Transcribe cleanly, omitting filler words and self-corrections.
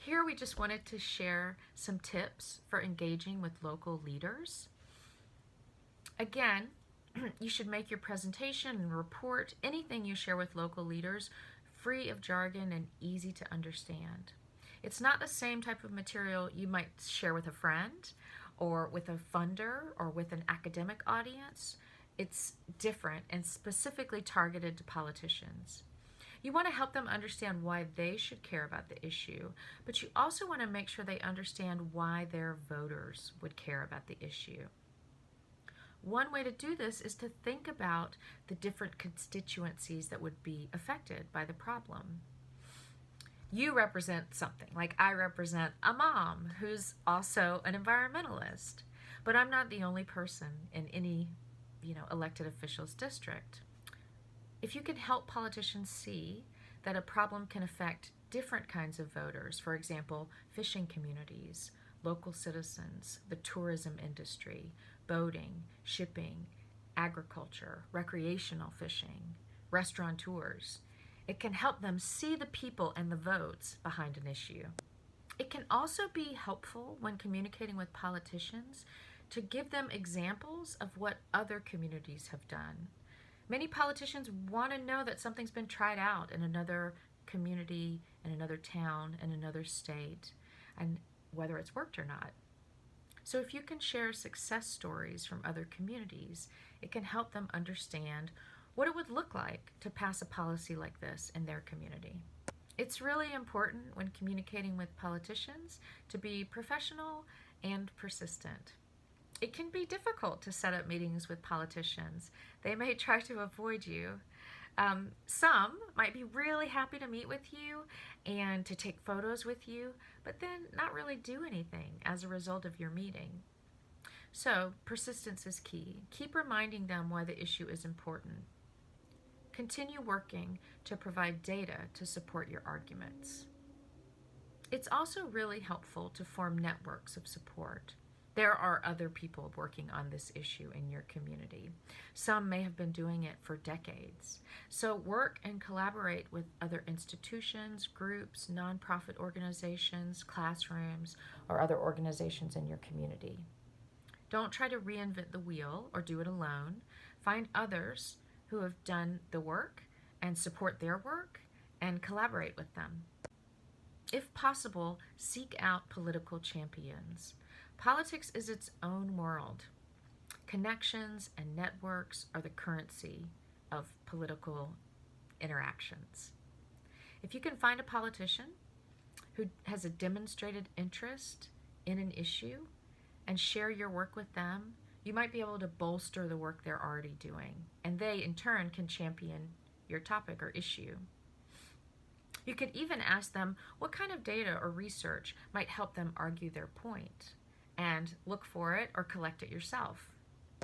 Here we just wanted to share some tips for engaging with local leaders. Again, you should make your presentation and report, anything you share with local leaders, free of jargon and easy to understand. It's not the same type of material you might share with a friend or with a funder or with an academic audience. It's different and specifically targeted to politicians. You want to help them understand why they should care about the issue, but you also want to make sure they understand why their voters would care about the issue. One way to do this is to think about the different constituencies that would be affected by the problem. You represent something, like I represent a mom who's also an environmentalist, but I'm not the only person in any, elected official's district. If you can help politicians see that a problem can affect different kinds of voters, for example, fishing communities, local citizens, the tourism industry, boating, shipping, agriculture, recreational fishing, restaurateurs, it can help them see the people and the votes behind an issue. It can also be helpful when communicating with politicians to give them examples of what other communities have done. Many politicians want to know that something's been tried out in another community, in another town, in another state, and whether it's worked or not. So if you can share success stories from other communities, it can help them understand what it would look like to pass a policy like this in their community. It's really important when communicating with politicians to be professional and persistent. It can be difficult to set up meetings with politicians. They may try to avoid you. Some might be really happy to meet with you and to take photos with you, but then not really do anything as a result of your meeting. So, persistence is key. Keep reminding them why the issue is important. Continue working to provide data to support your arguments. It's also really helpful to form networks of support. There are other people working on this issue in your community. Some may have been doing it for decades. So work and collaborate with other institutions, groups, nonprofit organizations, classrooms, or other organizations in your community. Don't try to reinvent the wheel or do it alone. Find others who have done the work and support their work and collaborate with them. If possible, seek out political champions. Politics is its own world. Connections and networks are the currency of political interactions. If you can find a politician who has a demonstrated interest in an issue and share your work with them, you might be able to bolster the work they're already doing, and they in turn can champion your topic or issue. You could even ask them what kind of data or research might help them argue their point, and look for it or collect it yourself.